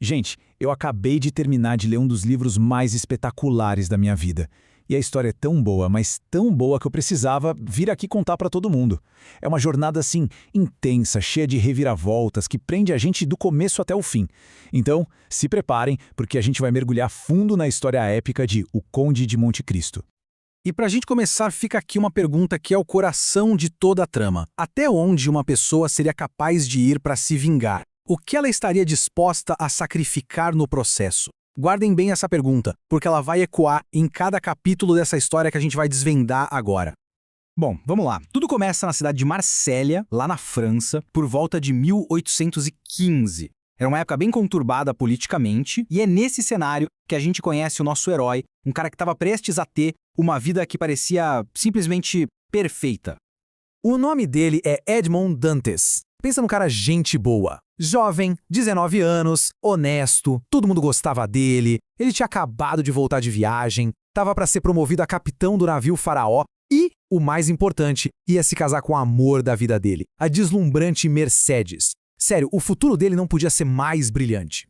Gente, eu acabei de terminar de ler um dos livros mais espetaculares da minha vida. E a história é tão boa, mas tão boa que eu precisava vir aqui contar pra todo mundo. É uma jornada assim, intensa, cheia de reviravoltas, que prende a gente do começo até o fim. Então, se preparem, porque a gente vai mergulhar fundo na história épica de O Conde de Monte Cristo. E pra gente começar, fica aqui uma pergunta que é o coração de toda a trama. Até onde uma pessoa seria capaz de ir para se vingar? O que ela estaria disposta a sacrificar no processo? Guardem bem essa pergunta, porque ela vai ecoar em cada capítulo dessa história que a gente vai desvendar agora. Bom, vamos lá. Tudo começa na cidade de Marsella, lá na França, por volta de 1815. Era uma época bem conturbada politicamente, e é nesse cenário que a gente conhece o nosso herói, um cara que estava prestes a ter uma vida que parecia simplesmente perfeita. O nome dele é Edmond Dantes. Pensa num cara gente boa. Jovem, 19 anos, honesto, todo mundo gostava dele, ele tinha acabado de voltar de viagem, estava para ser promovido a capitão do navio Faraó e, o mais importante, ia se casar com o amor da vida dele, a deslumbrante Mercedes. Sério, o futuro dele não podia ser mais brilhante.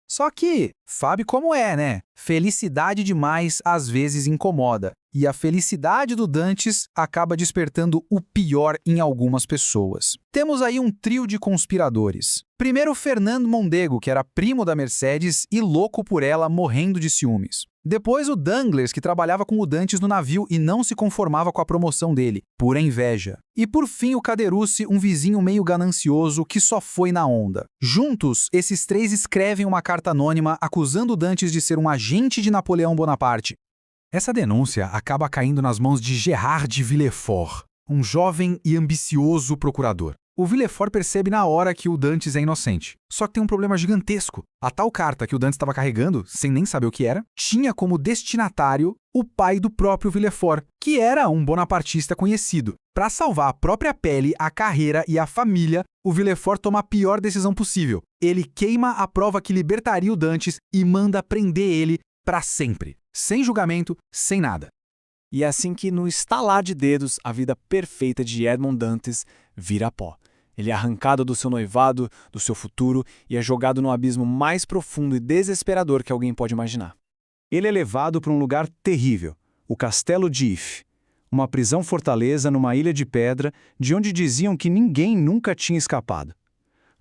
Só que, sabe como é, né? Felicidade demais às vezes incomoda. E a felicidade do Dantes acaba despertando o pior em algumas pessoas. Temos aí um trio de conspiradores. Primeiro, Fernando Mondego, que era primo da Mercedes e louco por ela, morrendo de ciúmes. Depois, o Danglars, que trabalhava com o Dantes no navio e não se conformava com a promoção dele, pura inveja. E por fim, o Caderousse, um vizinho meio ganancioso que só foi na onda. Juntos, esses três escrevem uma carta anônima acusando o Dantes de ser um agente de Napoleão Bonaparte. Essa denúncia acaba caindo nas mãos de Gérard de Villefort, um jovem e ambicioso procurador. O Villefort percebe na hora que o Dantes é inocente. Só que tem um problema gigantesco. A tal carta que o Dantes estava carregando, sem nem saber o que era, tinha como destinatário o pai do próprio Villefort, que era um bonapartista conhecido. Para salvar a própria pele, a carreira e a família, o Villefort toma a pior decisão possível. Ele queima a prova que libertaria o Dantes e manda prender ele para sempre. Sem julgamento, sem nada. E é assim que, no estalar de dedos, a vida perfeita de Edmond Dantes vira pó. Ele é arrancado do seu noivado, do seu futuro e é jogado no abismo mais profundo e desesperador que alguém pode imaginar. Ele é levado para um lugar terrível, o Castelo de If, uma prisão-fortaleza numa ilha de pedra de onde diziam que ninguém nunca tinha escapado.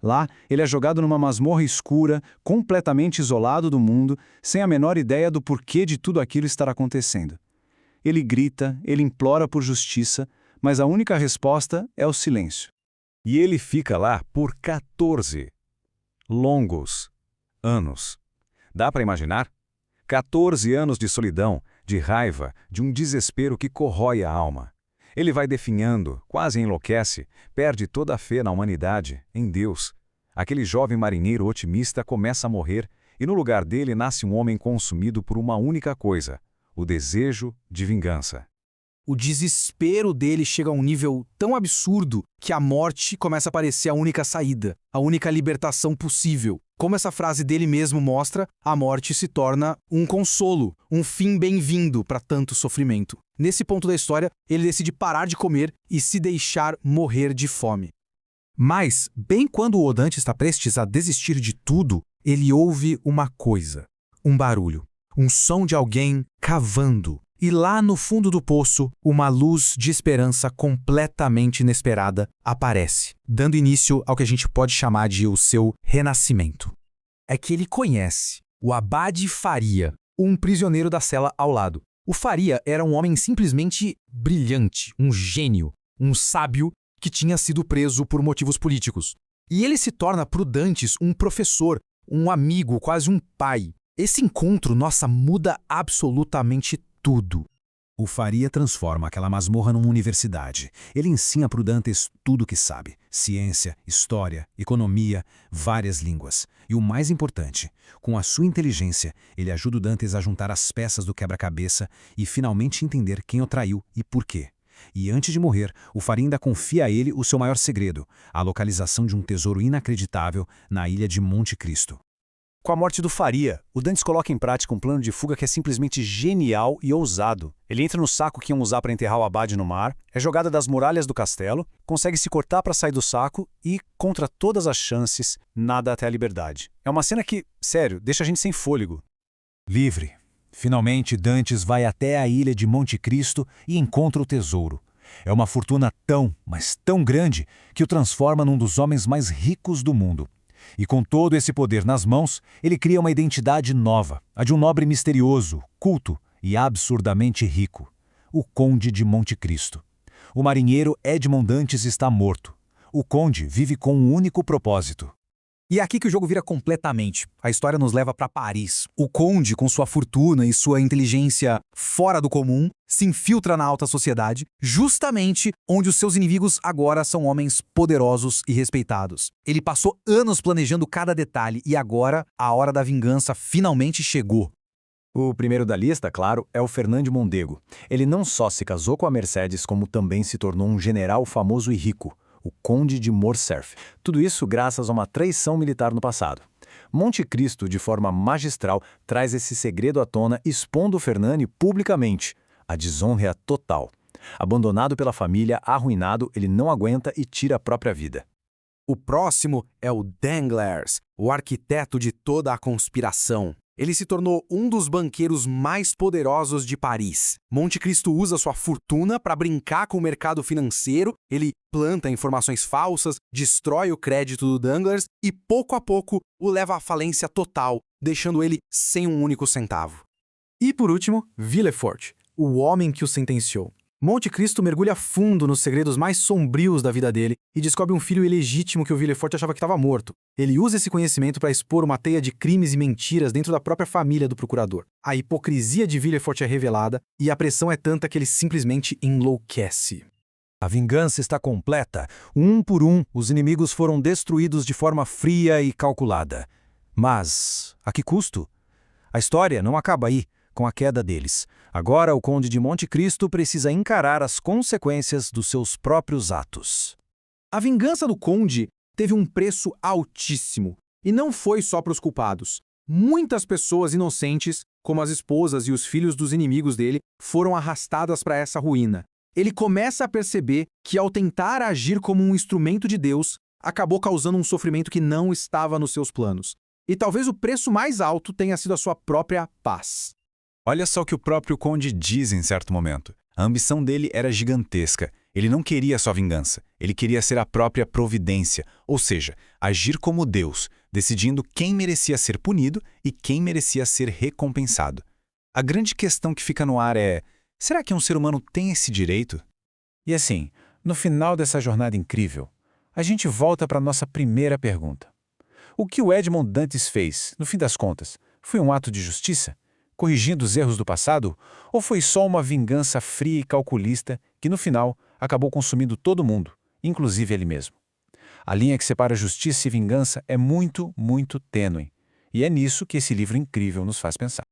Lá, ele é jogado numa masmorra escura, completamente isolado do mundo, sem a menor ideia do porquê de tudo aquilo estar acontecendo. Ele grita, ele implora por justiça, mas a única resposta é o silêncio. E ele fica lá por 14 longos anos. Dá para imaginar? 14 anos de solidão, de raiva, de um desespero que corrói a alma. Ele vai definhando, quase enlouquece, perde toda a fé na humanidade, em Deus. Aquele jovem marinheiro otimista começa a morrer e no lugar dele nasce um homem consumido por uma única coisa, o desejo de vingança. O desespero dele chega a um nível tão absurdo que a morte começa a parecer a única saída, a única libertação possível. Como essa frase dele mesmo mostra, a morte se torna um consolo, um fim bem-vindo para tanto sofrimento. Nesse ponto da história, ele decide parar de comer e se deixar morrer de fome. Mas, bem quando o Odantes está prestes a desistir de tudo, ele ouve uma coisa, um barulho, um som de alguém cavando. E lá no fundo do poço, uma luz de esperança completamente inesperada aparece, dando início ao que a gente pode chamar de o seu renascimento. É que ele conhece o Abade Faria, um prisioneiro da cela ao lado. O Faria era um homem simplesmente brilhante, um gênio, um sábio que tinha sido preso por motivos políticos. E ele se torna para o Dantes um professor, um amigo, quase um pai. Esse encontro, nossa, muda absolutamente tudo. O Faria transforma aquela masmorra numa universidade. Ele ensina para o Dantes tudo o que sabe. Ciência, história, economia, várias línguas. E o mais importante, com a sua inteligência, ele ajuda o Dantes a juntar as peças do quebra-cabeça e finalmente entender quem o traiu e por quê. E antes de morrer, o Faria ainda confia a ele o seu maior segredo, a localização de um tesouro inacreditável na ilha de Monte Cristo. Com a morte do Faria, o Dantes coloca em prática um plano de fuga que é simplesmente genial e ousado. Ele entra no saco que iam usar para enterrar o Abade no mar, é jogado das muralhas do castelo, consegue se cortar para sair do saco e, contra todas as chances, nada até a liberdade. É uma cena que, sério, deixa a gente sem fôlego. Livre. Finalmente, Dantes vai até a ilha de Monte Cristo e encontra o tesouro. É uma fortuna tão, mas tão grande, que o transforma num dos homens mais ricos do mundo. E com todo esse poder nas mãos, ele cria uma identidade nova, a de um nobre misterioso, culto e absurdamente rico. O Conde de Monte Cristo. O marinheiro Edmond Dantes está morto. O Conde vive com um único propósito. E é aqui que o jogo vira completamente. A história nos leva para Paris. O Conde, com sua fortuna e sua inteligência fora do comum, se infiltra na alta sociedade, justamente onde os seus inimigos agora são homens poderosos e respeitados. Ele passou anos planejando cada detalhe e agora a hora da vingança finalmente chegou. O primeiro da lista, claro, é o Fernand Mondego. Ele não só se casou com a Mercedes, como também se tornou um general famoso e rico, o Conde de Morcerf. Tudo isso graças a uma traição militar no passado. Monte Cristo, de forma magistral, traz esse segredo à tona, expondo Fernand publicamente. A desonra é total. Abandonado pela família, arruinado, ele não aguenta e tira a própria vida. O próximo é o Danglars, o arquiteto de toda a conspiração. Ele se tornou um dos banqueiros mais poderosos de Paris. Monte Cristo usa sua fortuna para brincar com o mercado financeiro, ele planta informações falsas, destrói o crédito do Danglars e, pouco a pouco, o leva à falência total, deixando ele sem um único centavo. E, por último, Villefort, o homem que o sentenciou. Monte Cristo mergulha fundo nos segredos mais sombrios da vida dele e descobre um filho ilegítimo que o Villefort achava que estava morto. Ele usa esse conhecimento para expor uma teia de crimes e mentiras dentro da própria família do procurador. A hipocrisia de Villefort é revelada e a pressão é tanta que ele simplesmente enlouquece. A vingança está completa. Um por um, os inimigos foram destruídos de forma fria e calculada. Mas, a que custo? A história não acaba aí, com a queda deles. Agora o Conde de Monte Cristo precisa encarar as consequências dos seus próprios atos. A vingança do Conde teve um preço altíssimo. E não foi só para os culpados. Muitas pessoas inocentes, como as esposas e os filhos dos inimigos dele, foram arrastadas para essa ruína. Ele começa a perceber que, ao tentar agir como um instrumento de Deus, acabou causando um sofrimento que não estava nos seus planos. E talvez o preço mais alto tenha sido a sua própria paz. Olha só o que o próprio Conde diz em certo momento. A ambição dele era gigantesca. Ele não queria só vingança. Ele queria ser a própria providência, ou seja, agir como Deus, decidindo quem merecia ser punido e quem merecia ser recompensado. A grande questão que fica no ar é: será que um ser humano tem esse direito? E assim, no final dessa jornada incrível, a gente volta para a nossa primeira pergunta. O que o Edmond Dantes fez, no fim das contas, foi um ato de justiça? Corrigindo os erros do passado? Ou foi só uma vingança fria e calculista que, no final, acabou consumindo todo mundo, inclusive ele mesmo? A linha que separa justiça e vingança é muito, muito tênue. E é nisso que esse livro incrível nos faz pensar.